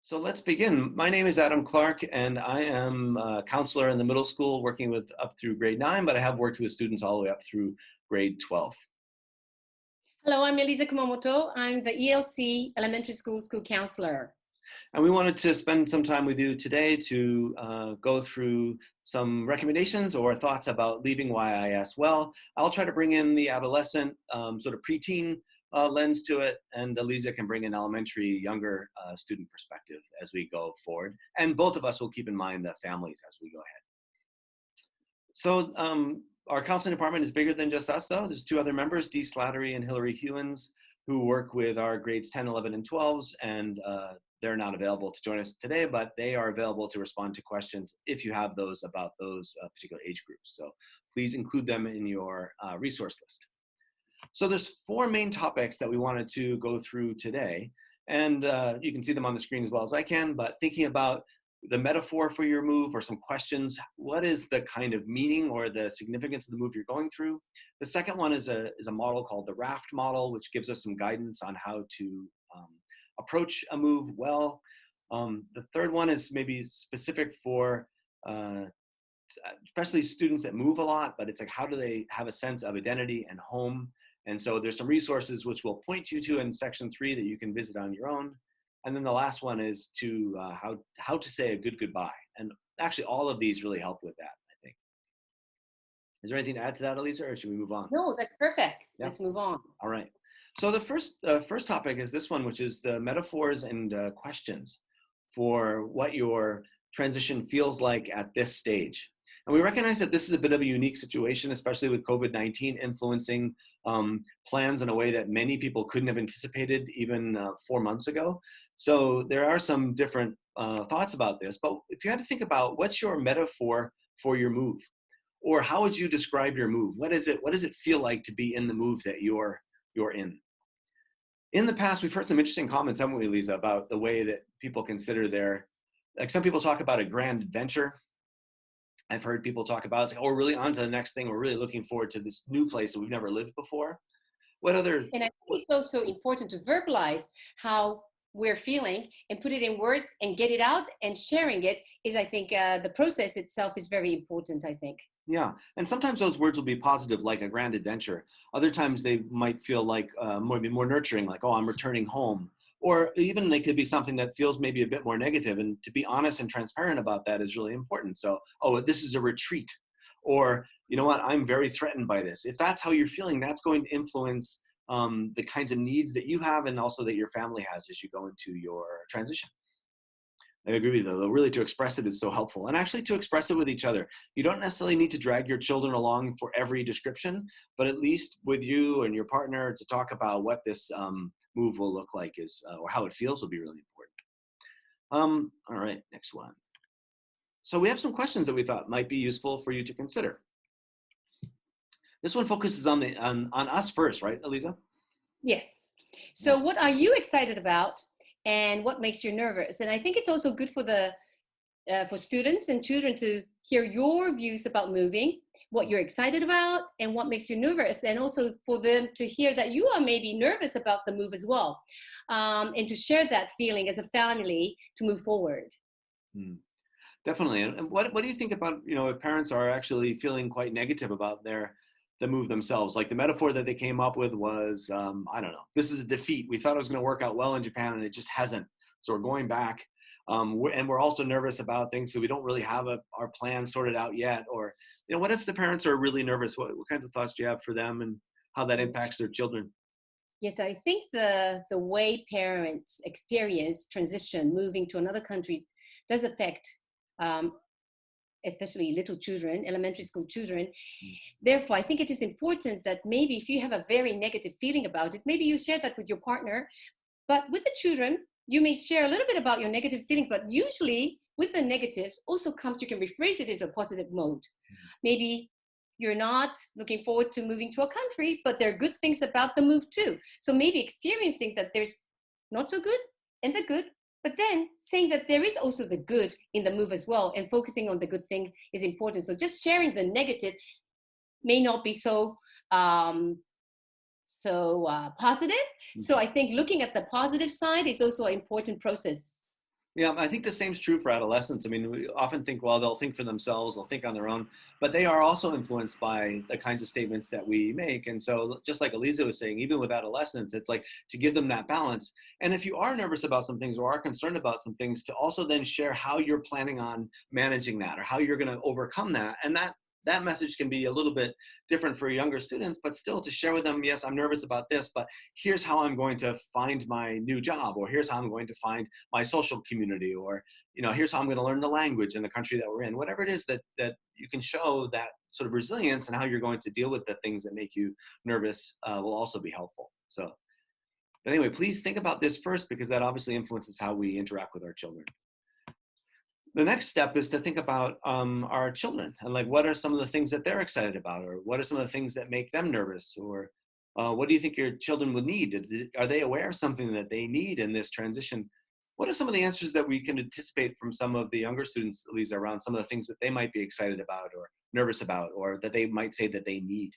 So let's begin. My name is Adam Clark, and I am a counselor in the middle school working with up through grade 9, but I have worked with students all the way up through grade 12. Hello, I'm Eliza Kumamoto. I'm the ELC elementary school counselor. And we wanted to spend some time with you today to go through some recommendations or thoughts about leaving YIS well. I'll try to bring in the adolescent, sort of preteen lens to it, and Eliza can bring an elementary, younger student perspective as we go forward. And both of us will keep in mind the families as we go ahead. So our counseling department is bigger than just us, though. There's two other members, Dee Slattery and Hillary Hewins, who work with our grades 10, 11, and 12s, and they're not available to join us today, but they are available to respond to questions if you have those about those particular age groups. So please include them in your resource list. So there's four main topics that we wanted to go through today, and you can see them on the screen as well as I can, but thinking about the metaphor for your move or some questions. What is the kind of meaning or the significance of the move you're going through? The second one is a model called the RAFT model, which gives us some guidance on how to approach a move well. The third one is maybe specific for especially students that move a lot, but it's like, how do they have a sense of identity and home? And so there's some resources which we'll point you to in section 3 that you can visit on your own. And then the last one is to how to say a good goodbye. And actually all of these really help with that, I think. Is there anything to add to that, Eliza, or should we move on? No, that's perfect. Yeah. Let's move on. All right. So the first topic is this one, which is the metaphors and questions for what your transition feels like at this stage. And we recognize that this is a bit of a unique situation, especially with COVID-19 influencing plans in a way that many people couldn't have anticipated even 4 months ago. So there are some different thoughts about this, but if you had to think about what's your metaphor for your move, or how would you describe your move? What does it feel like to be in the move that you're in? In the past, we've heard some interesting comments, haven't we, Lisa, about the way that people consider like some people talk about a grand adventure. I've heard people talk about, it's like, oh, we're really on to the next thing. We're really looking forward to this new place that we've never lived before. What other? And I think it's also important to verbalize how we're feeling and put it in words and get it out, and sharing it is, I think, the process itself is very important, I think. Yeah, and sometimes those words will be positive, like a grand adventure. Other times they might feel like maybe more nurturing, like, oh, I'm returning home. Or even they could be something that feels maybe a bit more negative, and to be honest and transparent about that is really important. So, oh, this is a retreat, or, you know what, I'm very threatened by this. If that's how you're feeling, that's going to influence the kinds of needs that you have and also that your family has as you go into your transition. I agree with you, though. Really, to express it is so helpful. And actually to express it with each other. You don't necessarily need to drag your children along for every description, but at least with you and your partner to talk about what this move will look like or how it feels will be really important. All right, next one. So we have some questions that we thought might be useful for you to consider. This one focuses on us first, right, Eliza? Yes. So what are you excited about? And what makes you nervous? And I think it's also good for students and children to hear your views about moving, what you're excited about, and what makes you nervous, and also for them to hear that you are maybe nervous about the move as well, and to share that feeling as a family to move forward. Definitely. And what do you think about, if parents are actually feeling quite negative about the move themselves? Like the metaphor that they came up with was, I don't know, this is a defeat. We thought it was going to work out well in Japan and it just hasn't. So we're going back. And we're also nervous about things. So we don't really have our plan sorted out yet. Or, what if the parents are really nervous? What kinds of thoughts do you have for them and how that impacts their children? Yes, I think the way parents experience transition, moving to another country, does affect especially little children, elementary school children. Therefore, I think it is important that maybe if you have a very negative feeling about it, maybe you share that with your partner. But with the children, you may share a little bit about your negative feeling, but usually with the negatives also comes, you can rephrase it into a positive mode. Maybe you're not looking forward to moving to a country, but there are good things about the move too. So maybe experiencing that there's not so good and the good, but then saying that there is also the good in the move as well, and focusing on the good thing is important. So just sharing the negative may not be so positive. So I think looking at the positive side is also an important process. Yeah, I think the same is true for adolescents. I mean, we often think, well, they'll think for themselves, they'll think on their own, but they are also influenced by the kinds of statements that we make. And so, just like Eliza was saying, even with adolescents, it's like to give them that balance. And if you are nervous about some things or are concerned about some things, to also then share how you're planning on managing that or how you're going to overcome that. And that message can be a little bit different for younger students, but still to share with them, yes, I'm nervous about this, but here's how I'm going to find my new job, or here's how I'm going to find my social community, or here's how I'm going to learn the language in the country that we're in. Whatever it is that you can show that sort of resilience and how you're going to deal with the things that make you nervous will also be helpful. So, but anyway, please think about this first, because that obviously influences how we interact with our children. The next step is to think about our children and like, what are some of the things that they're excited about, or what are some of the things that make them nervous, or what do you think your children would need? Are they aware of something that they need in this transition? What are some of the answers that we can anticipate from some of the younger students, Lisa, around some of the things that they might be excited about or nervous about, or that they might say that they need?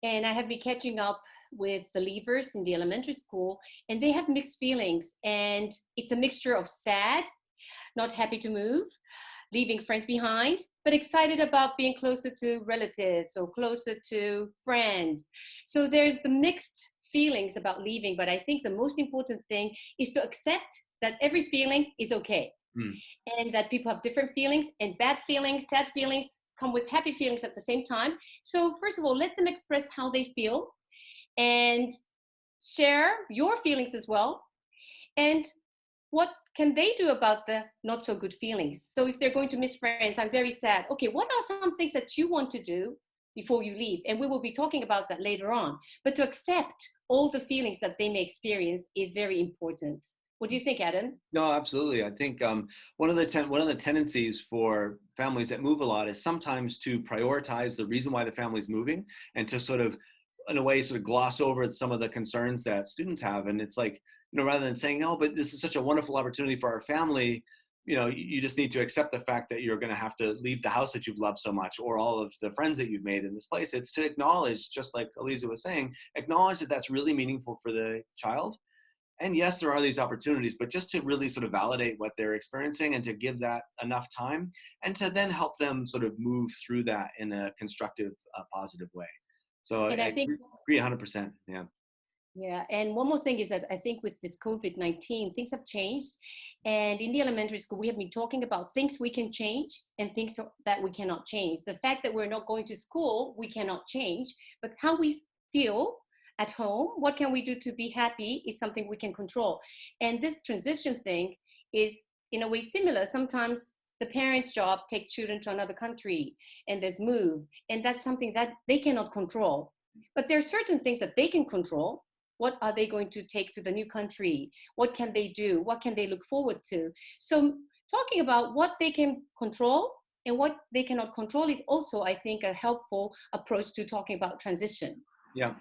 And I have been catching up with the leavers in the elementary school, and they have mixed feelings. And it's a mixture of sad, not happy to move, leaving friends behind, but excited about being closer to relatives or closer to friends. So there's the mixed feelings about leaving, but I think the most important thing is to accept that every feeling is okay. And that people have different feelings, and bad feelings, sad feelings come with happy feelings at the same time. So first of all, let them express how they feel and share your feelings as well. And what can they do about the not so good feelings? So if they're going to miss friends, I'm very sad. Okay, what are some things that you want to do before you leave? And we will be talking about that later on. But to accept all the feelings that they may experience is very important. What do you think, Adam? No, absolutely. I think one of the tendencies for families that move a lot is sometimes to prioritize the reason why the family's moving, and to sort of, in a way, sort of gloss over some of the concerns that students have. And it's like, rather than saying, oh, but this is such a wonderful opportunity for our family, you just need to accept the fact that you're going to have to leave the house that you've loved so much, or all of the friends that you've made in this place. It's to acknowledge, just like Eliza was saying, acknowledge that that's really meaningful for the child. And yes, there are these opportunities, but just to really sort of validate what they're experiencing and to give that enough time, and to then help them sort of move through that in a constructive, positive way. So And I I think agree 100%. Yeah. Yeah, and one more thing is that I think with this COVID-19, things have changed. And in the elementary school, we have been talking about things we can change and things that we cannot change. The fact that we're not going to school, we cannot change, but how we feel at home, what can we do to be happy, is something we can control. And this transition thing is in a way similar. Sometimes the parent's job takes children to another country, and there's move, and that's something that they cannot control. But there are certain things that they can control. What are they going to take to the new country? What can they do? What can they look forward to? So talking about what they can control and what they cannot control is also, I think, a helpful approach to talking about transition. Yeah.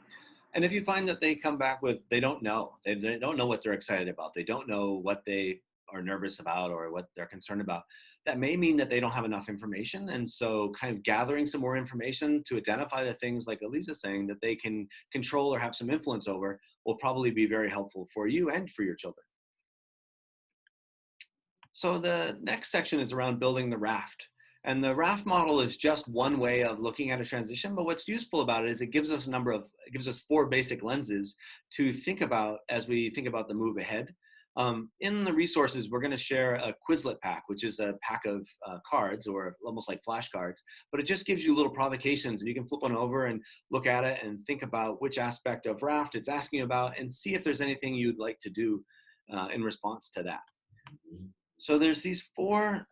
And if you find that they come back with, they don't know what they're excited about, they don't know what they are nervous about or what they're concerned about, that may mean that they don't have enough information. And so kind of gathering some more information to identify the things, like Eliza's saying, that they can control or have some influence over, will probably be very helpful for you and for your children. So the next section is around building the RAFT. And the RAFT model is just one way of looking at a transition, but what's useful about it is it gives us 4 basic lenses to think about as we think about the move ahead. In the resources, we're going to share a Quizlet pack, which is a pack of cards, or almost like flashcards, but it just gives you little provocations, and you can flip one over and look at it and think about which aspect of RAFT it's asking about, and see if there's anything you'd like to do in response to that. So there's these 4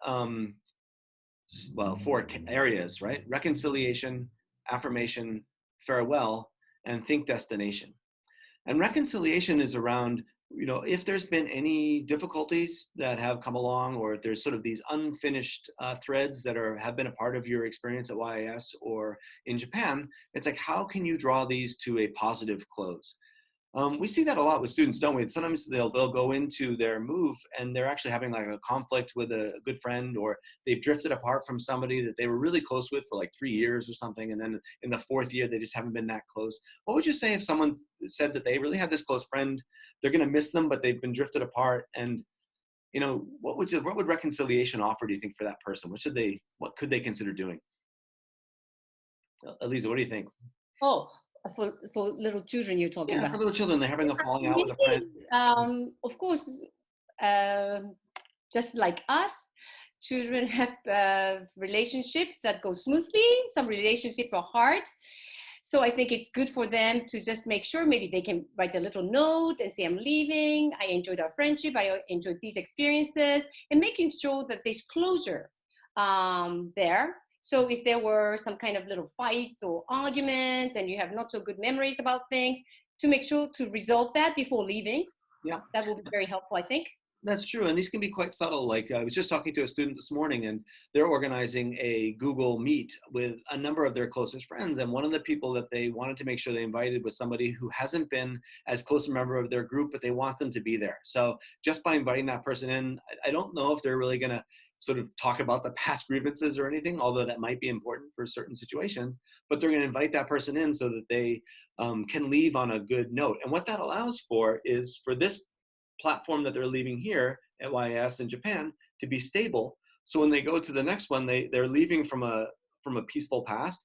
areas, right? Reconciliation, affirmation, farewell, and think destination. And reconciliation is around, if there's been any difficulties that have come along, or if there's sort of these unfinished threads that have been a part of your experience at YIS or in Japan, it's like, how can you draw these to a positive close? We see that a lot with students, don't we? Sometimes they'll go into their move and they're actually having like a conflict with a good friend, or they've drifted apart from somebody that they were really close with for like 3 years or something, and then in the 4th year they just haven't been that close. What would you say if someone said that they really had this close friend, they're going to miss them, but they've been drifted apart, and what would reconciliation offer, do you think, for that person? What could they consider doing? Eliza, what do you think? Oh, for little children you're talking Yeah, about. for little children, they're having a falling out with a Maybe, friend. of course, just like us, children have relationships that go smoothly. Some relationships are hard. So I think it's good for them to just make sure maybe they can write a little note and say, I'm leaving. I enjoyed our friendship. I enjoyed these experiences, and making sure that there's closure there. So if there were some kind of little fights or arguments and you have not so good memories about things, to make sure to resolve that before leaving. Yeah. That will be very helpful, I think. That's true. And these can be quite subtle. Like I was just talking to a student this morning, and they're organizing a Google Meet with a number of their closest friends. And one of the people that they wanted to make sure they invited was somebody who hasn't been as close a member of their group, but they want them to be there. So just by inviting that person in, I don't know if they're really going to sort of talk about the past grievances or anything, although that might be important for certain situations, but they're going to invite that person in so that they can leave on a good note. And what that allows for is for this platform that they're leaving here at YIS in Japan to be stable. So when they go to the next one, they're leaving from a peaceful past.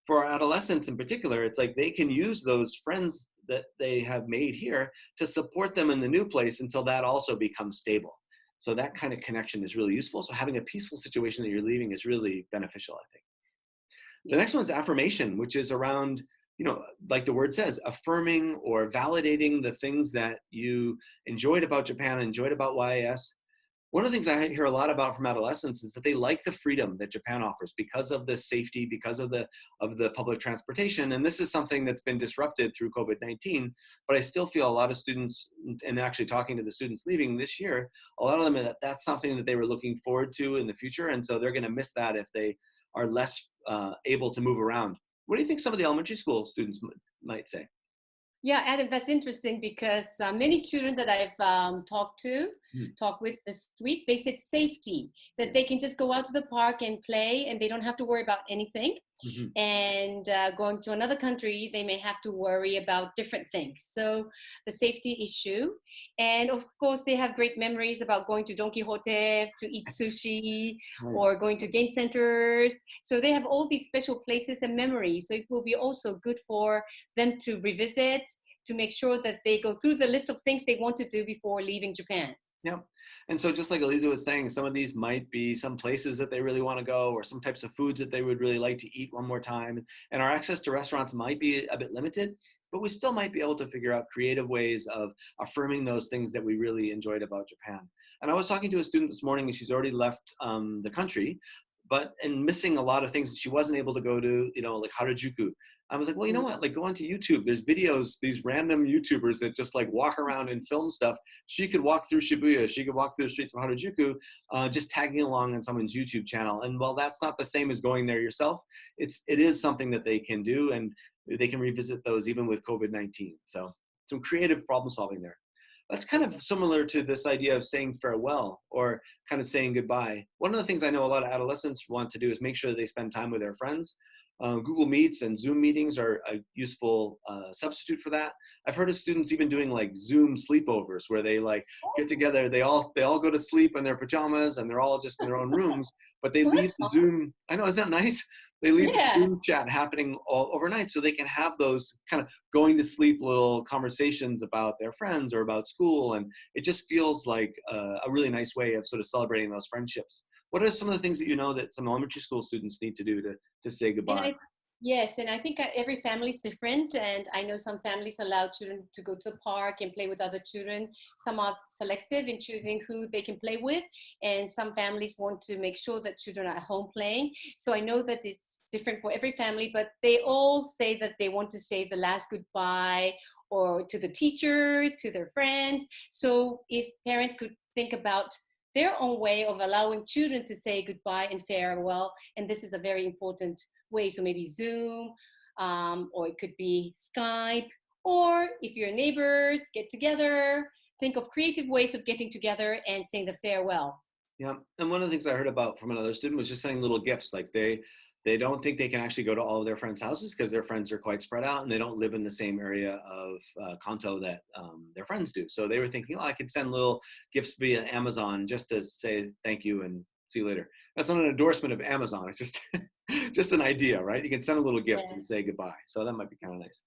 For our adolescents in particular, it's like they can use those friends that they have made here to support them in the new place until that also becomes stable. So that kind of connection is really useful. So having a peaceful situation that you're leaving is really beneficial, I think. The next one's affirmation, which is around, like the word says, affirming or validating the things that you enjoyed about Japan, enjoyed about YIS. One of the things I hear a lot about from adolescents is that they like the freedom that Japan offers because of the safety, because of the public transportation. And this is something that's been disrupted through COVID-19. But I still feel a lot of students, and actually talking to the students leaving this year, a lot of them, that's something that they were looking forward to in the future. And so they're going to miss that if they are less able to move around. What do you think some of the elementary school students might say? Yeah, Adam, that's interesting because many children that I've talked with this week, they said safety, that they can just go out to the park and play and they don't have to worry about anything. Mm-hmm. And going to another country, they may have to worry about different things. So the safety issue. And of course, they have great memories about going to Don Quixote to eat sushi or going to game centers. So they have all these special places and memories. So it will be also good for them to revisit, to make sure that they go through the list of things they want to do before leaving Japan. Yeah. And so just like Eliza was saying, some of these might be some places that they really want to go or some types of foods that they would really like to eat one more time. And our access to restaurants might be a bit limited, but we still might be able to figure out creative ways of affirming those things that we really enjoyed about Japan. And I was talking to a student this morning, and she's already left the country, and missing a lot of things that she wasn't able to go to, like Harajuku. I was like, well, you know what? Like, go onto YouTube. There's videos, these random YouTubers that just like walk around and film stuff. She could walk through Shibuya. She could walk through the streets of Harajuku, just tagging along on someone's YouTube channel. And while that's not the same as going there yourself, it is something that they can do, and they can revisit those even with COVID-19. So some creative problem solving there. That's kind of similar to this idea of saying farewell or kind of saying goodbye. One of the things I know a lot of adolescents want to do is make sure that they spend time with their friends. Google Meets and Zoom meetings are a useful substitute for that. I've heard of students even doing like Zoom sleepovers where they like get together, they all go to sleep in their pajamas and they're all just in their own rooms, but they leave the Zoom, I know, isn't that nice? They leave the Zoom chat happening all overnight so they can have those kind of going to sleep little conversations about their friends or about school. And it just feels like a really nice way of sort of celebrating those friendships. What are some of the things that you know that some elementary school students need to do to say goodbye? Yes, and I think every family is different, and I know some families allow children to go to the park and play with other children. Some are selective in choosing who they can play with, and some families want to make sure that children are at home playing. So I know that it's different for every family, but they all say that they want to say the last goodbye or to the teacher, to their friends. So if parents could think about their own way of allowing children to say goodbye and farewell, and this is a very important way. So maybe Zoom, or it could be Skype, or if your neighbors get together, think of creative ways of getting together and saying the farewell. Yeah, and one of the things I heard about from another student was just sending little gifts. Like they They don't think they can actually go to all of their friends' houses because their friends are quite spread out, and they don't live in the same area of Kanto that their friends do. So they were thinking, oh, I could send little gifts via Amazon just to say thank you and see you later. That's not an endorsement of Amazon. It's just just an idea, right? You can send a little gift Yeah. and say goodbye. So that might be kind of nice.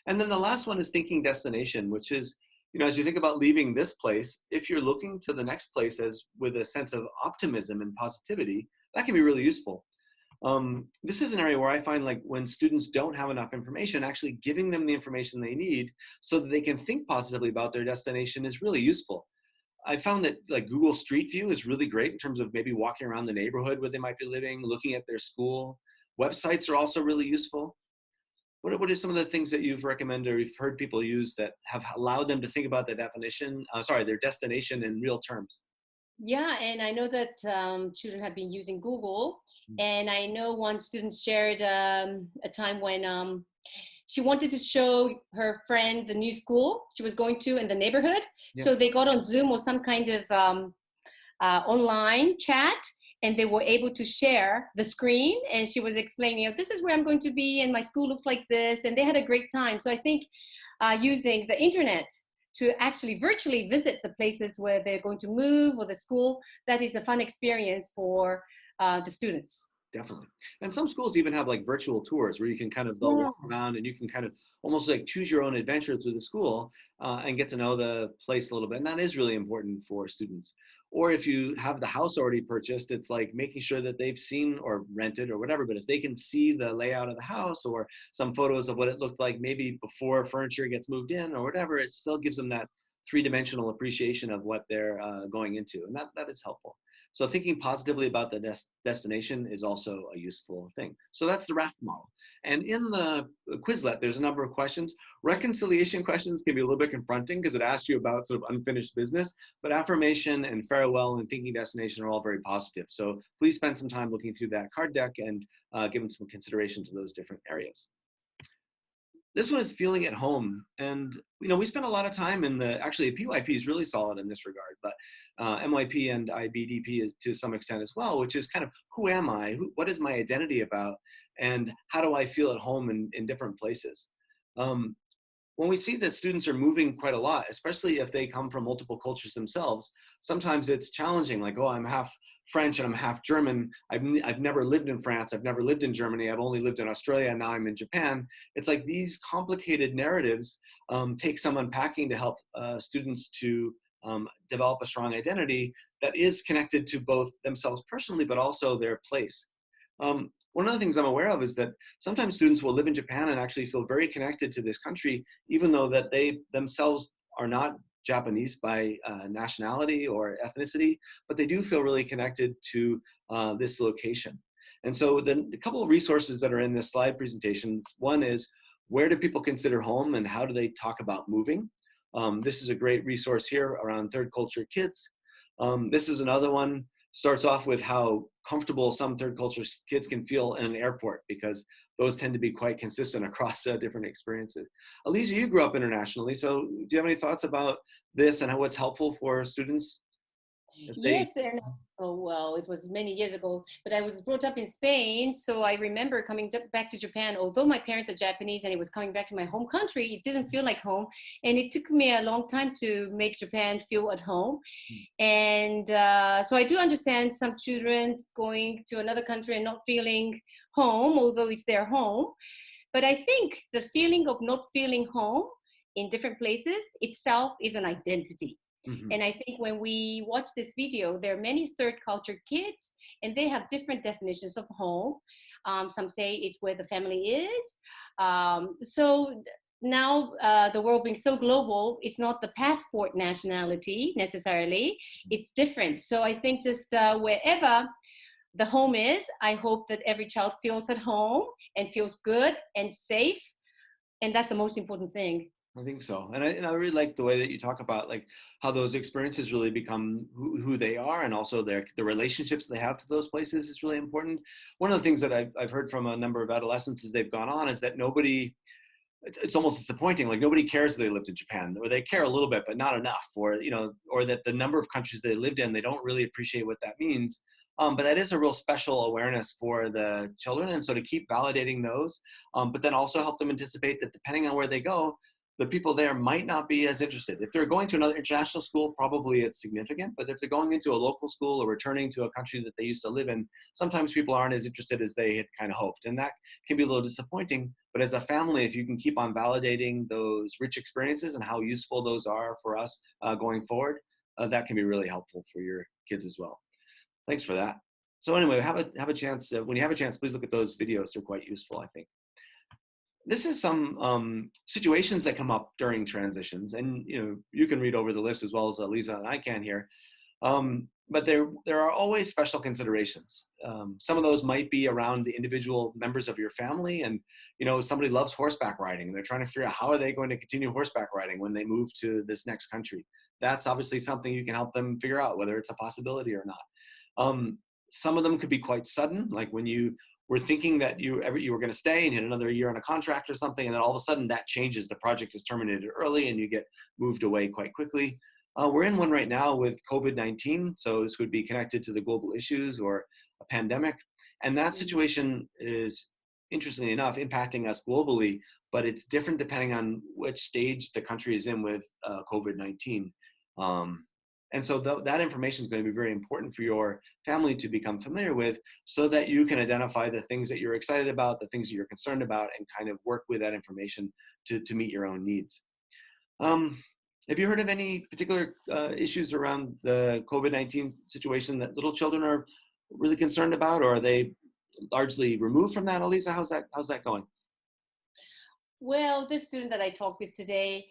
And then the last one is thinking destination, which is, as you think about leaving this place, if you're looking to the next place as with a sense of optimism and positivity, that can be really useful. This is an area where I find, like, when students don't have enough information, actually giving them the information they need so that they can think positively about their destination is really useful. I found that, like, Google Street View is really great in terms of maybe walking around the neighborhood where they might be living, looking at their school. Websites are also really useful. What are some of the things that you've recommended or you've heard people use that have allowed them to think about their destination in real terms? Yeah, and I know that children have been using Google, Mm. and I know one student shared a time when she wanted to show her friend the new school she was going to in the neighborhood. Yeah. So they got on Zoom or some kind of online chat, and they were able to share the screen. And she was explaining, this is where I'm going to be, and my school looks like this, and they had a great time. So I think using the internet to actually virtually visit the places where they're going to move or the school, that is a fun experience for the students. Definitely. And some schools even have, like, virtual tours where you can kind of they'll Yeah. walk around and you can kind of almost like choose your own adventure through the school and get to know the place a little bit. And that is really important for students. Or if you have the house already purchased, it's like making sure that they've seen or rented or whatever, but if they can see the layout of the house or some photos of what it looked like maybe before furniture gets moved in or whatever, it still gives them that three-dimensional appreciation of what they're going into. And that is helpful. So thinking positively about the destination is also a useful thing. So that's the RAFT model. And in the Quizlet, there's a number of questions. Reconciliation questions can be a little bit confronting because it asks you about sort of unfinished business, but affirmation and farewell and thinking destination are all very positive. So please spend some time looking through that card deck and giving some consideration to those different areas. This one is feeling at home. And, we spend a lot of time actually PYP is really solid in this regard, but MYP and IBDP is to some extent as well, which is kind of, who am I? What is my identity about? And how do I feel at home in different places? When we see that students are moving quite a lot, especially if they come from multiple cultures themselves, sometimes it's challenging, like, oh, I'm half French and I'm half German. I've never lived in France. I've never lived in Germany. I've only lived in Australia, and now I'm in Japan. It's like these complicated narratives take some unpacking to help students to develop a strong identity that is connected to both themselves personally, but also their place. One of the things I'm aware of is that sometimes students will live in Japan and actually feel very connected to this country, even though that they themselves are not Japanese by nationality or ethnicity, but they do feel really connected to this location. And so then a couple of resources that are in this slide presentations, one is, where do people consider home and how do they talk about moving? This is a great resource here around third culture kids. This is another one. Starts off with how comfortable some third culture kids can feel in an airport, because those tend to be quite consistent across different experiences. Eliza, you grew up internationally, so do you have any thoughts about this and how it's helpful for students as they? Yes, and oh well, it was many years ago, but I was brought up in Spain, so I remember coming back to Japan. Although my parents are Japanese and it was coming back to my home country, it didn't feel like home, and it took me a long time to make Japan feel at home. And so I do understand some children going to another country and not feeling home, although it's their home. But I think the feeling of not feeling home in different places itself is an identity. Mm-hmm. And I think when we watch this video, there are many third culture kids, and they have different definitions of home. Some say it's where the family is. So now the world being so global, it's not the passport nationality necessarily. It's different. So I think just wherever the home is, I hope that every child feels at home and feels good and safe. And that's the most important thing. I think so. And I really like the way that you talk about, like, how those experiences really become who they are, and also the relationships they have to those places is really important. One of the things that I've heard from a number of adolescents as they've gone on is that it's almost disappointing. Like, nobody cares that they lived in Japan, or they care a little bit, but not enough, or that the number of countries they lived in, they don't really appreciate what that means. But that is a real special awareness for the children. And so to keep validating those, but then also help them anticipate that depending on where they go, the people there might not be as interested. If they're going to another international school, probably it's significant. But if they're going into a local school or returning to a country that they used to live in, sometimes people aren't as interested as they had kind of hoped. And that can be a little disappointing. But as a family, if you can keep on validating those rich experiences and how useful those are for us going forward, that can be really helpful for your kids as well. Thanks for that. So anyway, have a chance. When you have a chance, please look at those videos. They're quite useful, I think. This is some situations that come up during transitions, and you can read over the list as well as Eliza and I can here. But there are always special considerations. Some of those might be around the individual members of your family, and somebody loves horseback riding, and they're trying to figure out how are they going to continue horseback riding when they move to this next country. That's obviously something you can help them figure out, whether it's a possibility or not. Some of them could be quite sudden, like when you were thinking that you were going to stay and you had another year on a contract or something, and then all of a sudden that changes. The project is terminated early and you get moved away quite quickly. We're in one right now with COVID-19, so this would be connected to the global issues or a pandemic. And that situation is, interestingly enough, impacting us globally, but it's different depending on which stage the country is in with COVID-19. And so that information is going to be very important for your family to become familiar with, so that you can identify the things that you're excited about, the things that you're concerned about, and kind of work with that information to meet your own needs. Have you heard of any particular issues around the COVID-19 situation that little children are really concerned about, or are they largely removed from that? Eliza, how's that going? Well, this student that I talked with today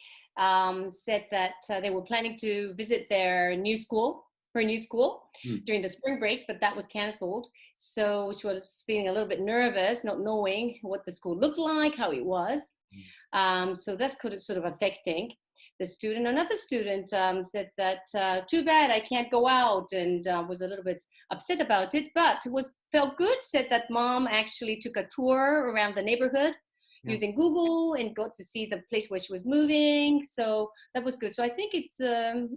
said that they were planning to visit her new school during the spring break, but that was canceled. So she was feeling a little bit nervous, not knowing what the school looked like, how it was. So that's sort of affecting the student. Another student said that too bad I can't go out, and was a little bit upset about it, but felt good. Said that mom actually took a tour around the neighborhood using Google and got to see the place where she was moving. So that was good. So I think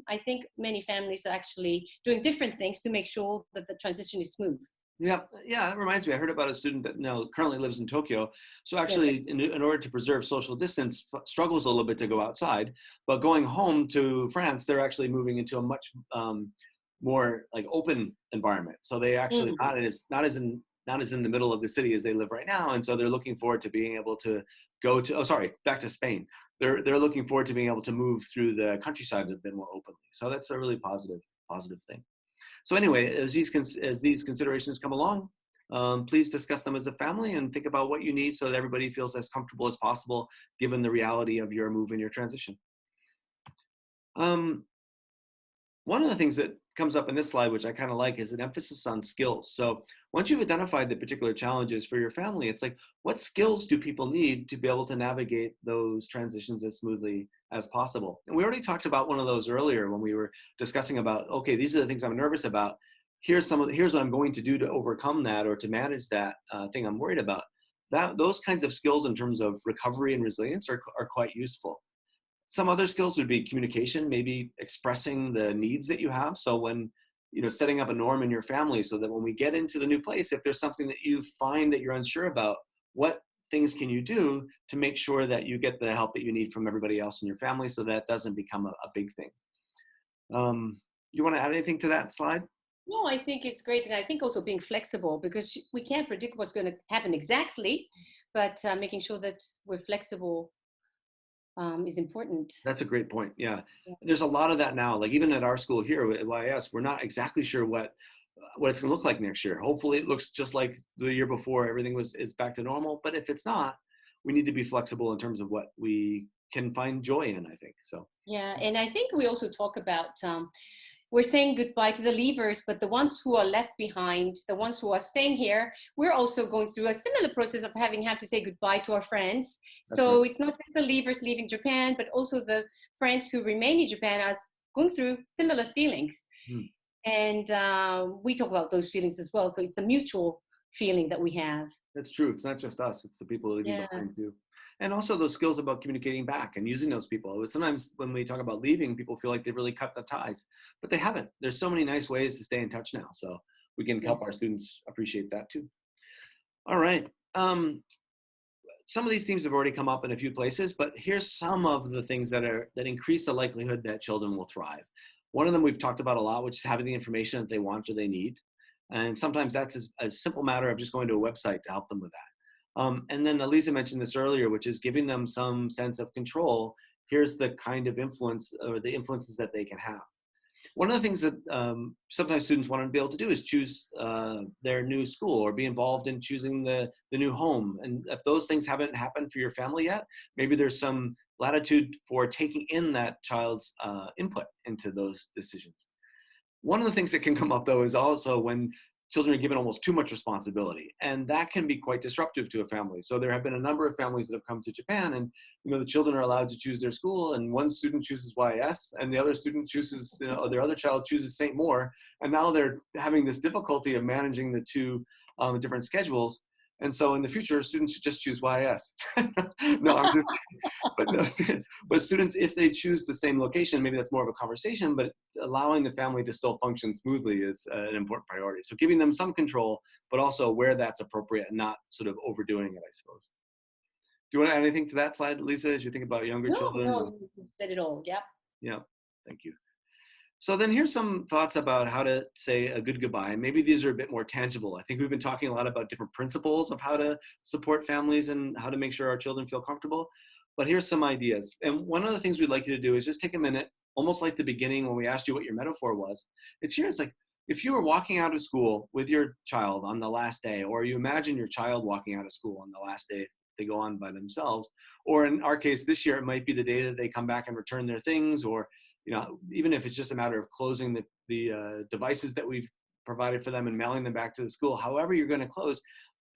I think many families are actually doing different things to make sure that the transition is smooth. Yeah, that reminds me. I heard about a student that currently lives in Tokyo. So actually, in order to preserve social distance, struggles a little bit to go outside. But going home to France, they're actually moving into a much more like open environment. So they actually not as in the middle of the city as they live right now, and so they're looking forward to being able to go to back to Spain. They're looking forward to being able to move through the countryside a bit more openly. So that's a really positive thing. So anyway, as these considerations come along, please discuss them as a family and think about what you need so that everybody feels as comfortable as possible given the reality of your move and your transition. One of the things that comes up in this slide, which I kind of like, is an emphasis on skills. So once you've identified the particular challenges for your family, it's like, what skills do people need to be able to navigate those transitions as smoothly as possible? And we already talked about one of those earlier when we were discussing about, okay, these are the things I'm nervous about. Here's what I'm going to do to overcome that or to manage that thing I'm worried about. Those kinds of skills in terms of recovery and resilience are quite useful. Some other skills would be communication, maybe expressing the needs that you have. So when, setting up a norm in your family so that when we get into the new place, if there's something that you find that you're unsure about, what things can you do to make sure that you get the help that you need from everybody else in your family so that doesn't become a big thing. You want to add anything to that slide? No, I think it's great. And I think also being flexible, because we can't predict what's going to happen exactly, but making sure that we're flexible is important. That's a great point. Yeah. There's a lot of that now. Like even at our school here at YS, we're not exactly sure what it's going to look like next year. Hopefully it looks just like the year before, everything is back to normal. But if it's not, we need to be flexible in terms of what we can find joy in, I think. So yeah, and I think we also talk about we're saying goodbye to the leavers, but the ones who are left behind, the ones who are staying here, we're also going through a similar process of having had to say goodbye to our friends. So it's not just the leavers leaving Japan, but also the friends who remain in Japan are going through similar feelings. And we talk about those feelings as well. So it's a mutual feeling that we have. That's true. It's not just us. It's the people leaving behind too. And also those skills about communicating back and using those people. Sometimes when we talk about leaving, people feel like they've really cut the ties, but they haven't. There's so many nice ways to stay in touch now. So we can help our Yes. students appreciate that too. All right. Some of these themes have already come up in a few places, but here's some of the things that increase the likelihood that children will thrive. One of them we've talked about a lot, which is having the information that they want or they need. And sometimes that's a simple matter of just going to a website to help them with that. And then Eliza mentioned this earlier, which is giving them some sense of control. Here's the kind of influence or the influences that they can have. One of the things that sometimes students want to be able to do is choose their new school or be involved in choosing the new home. And if those things haven't happened for your family yet, maybe there's some latitude for taking in that child's input into those decisions. One of the things that can come up, though, is also when children are given almost too much responsibility, and that can be quite disruptive to a family. So there have been a number of families that have come to Japan, and the children are allowed to choose their school, and one student chooses YS, and the other student chooses, their other child chooses St. Moore, and now they're having this difficulty of managing the two different schedules. And so in the future, students should just choose YS. No, I'm just, but students, if they choose the same location, maybe that's more of a conversation, but allowing the family to still function smoothly is an important priority. So giving them some control, but also where that's appropriate and not sort of overdoing it, I suppose. Do you want to add anything to that slide, Lisa, as you think about younger children? No, you said it all. Yeah. Yeah, thank you. So then here's some thoughts about how to say a good goodbye. And maybe these are a bit more tangible. I think we've been talking a lot about different principles of how to support families and how to make sure our children feel comfortable. But here's some ideas. And one of the things we'd like you to do is just take a minute, almost like the beginning when we asked you what your metaphor was. It's like, if you were walking out of school with your child on the last day, or you imagine your child walking out of school on the last day they go on by themselves, or in our case this year, it might be the day that they come back and return their things, or even if it's just a matter of closing the devices that we've provided for them and mailing them back to the school, however you're going to close,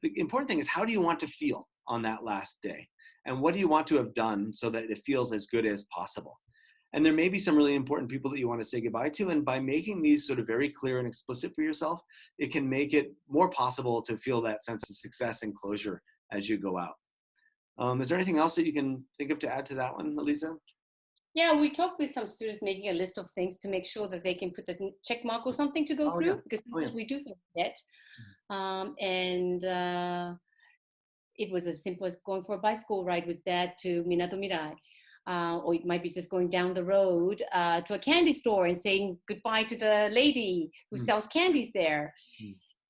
the important thing is, how do you want to feel on that last day? And what do you want to have done so that it feels as good as possible? And there may be some really important people that you want to say goodbye to. And by making these sort of very clear and explicit for yourself, it can make it more possible to feel that sense of success and closure as you go out. Is there anything else that you can think of to add to that one, Eliza? Yeah, we talked with some students making a list of things to make sure that they can put the check mark or something to go through, Yeah. because sometimes we do forget. It was as simple as going for a bicycle ride with dad to Minato Mirai. Or it might be just going down the road to a candy store and saying goodbye to the lady who sells candies there.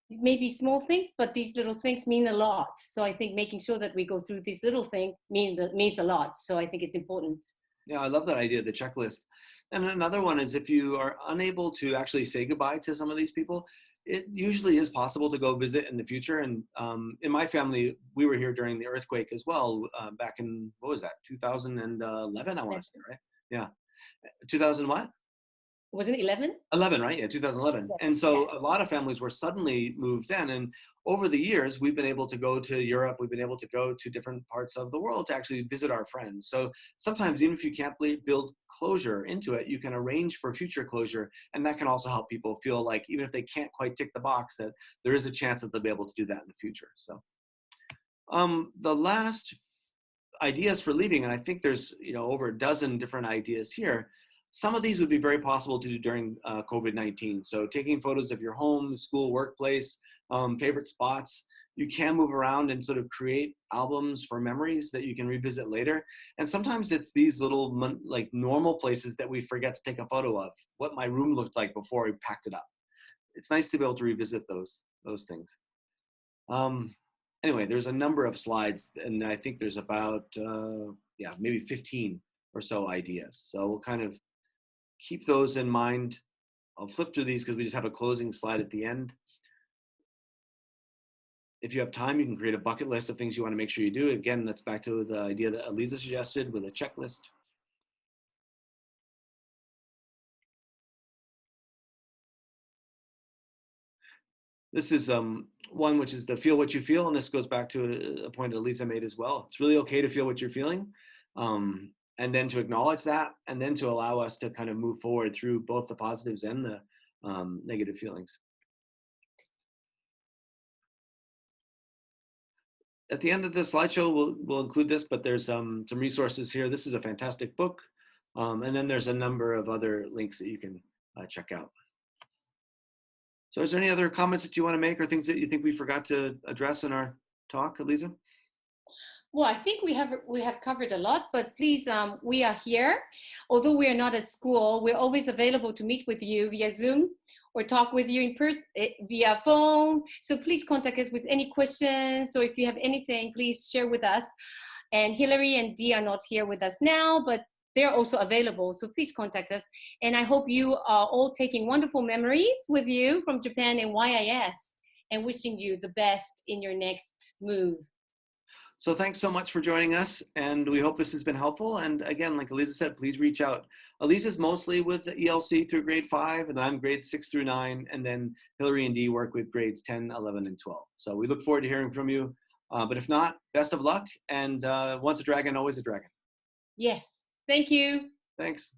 It may be small things, but these little things mean a lot. So I think making sure that we go through this little thing means a lot. So I think it's important. Yeah, I love that idea, the checklist. And another one is, if you are unable to actually say goodbye to some of these people, it usually is possible to go visit in the future. And in my family, we were here during the earthquake as well, back in, what was that, 2011, I want to say, right? Yeah. 2000 what? Wasn't it 11? 11, right? Yeah, 2011. Yeah. And so a lot of families were suddenly moved in. And over the years, we've been able to go to Europe. We've been able to go to different parts of the world to actually visit our friends. So sometimes, even if you can't build closure into it, you can arrange for future closure. And that can also help people feel like, even if they can't quite tick the box, that there is a chance that they'll be able to do that in the future. So the last ideas for leaving, and I think there's over a dozen different ideas here. Some of these would be very possible to do during COVID-19. So taking photos of your home, school, workplace, favorite spots. You can move around and sort of create albums for memories that you can revisit later. And sometimes it's these little like normal places that we forget to take a photo of, what my room looked like before we packed it up. It's nice to be able to revisit those things. Anyway, there's a number of slides, and I think there's about, maybe 15 or so ideas. So we'll kind of keep those in mind. I'll flip through these because we just have a closing slide at the end. If you have time, you can create a bucket list of things you want to make sure you do. Again, that's back to the idea that Eliza suggested with a checklist. This is one which is the feel what you feel, and this goes back to a point that Eliza made as well. It's really okay to feel what you're feeling, and then to acknowledge that, and then to allow us to kind of move forward through both the positives and the negative feelings. At the end of the slideshow, we'll include this, but there's some resources here. This is a fantastic book, and then there's a number of other links that you can check out. So is there any other comments that you want to make or things that you think we forgot to address in our talk, Eliza? Well, I think we have covered a lot, but please, we are here. Although we are not at school, we're always available to meet with you via Zoom or talk with you in person via phone. So please contact us with any questions. So if you have anything, please share with us. And Hillary and Dee are not here with us now, but they're also available. So please contact us. And I hope you are all taking wonderful memories with you from Japan and YIS, and wishing you the best in your next move. So thanks so much for joining us, and we hope this has been helpful. And again, like Eliza said, please reach out. Eliza's mostly with the ELC through grade 5, and I'm grades 6 through 9, and then Hillary and Dee work with grades 10, 11, and 12. So we look forward to hearing from you. But if not, best of luck, and once a dragon, always a dragon. Yes, thank you. Thanks.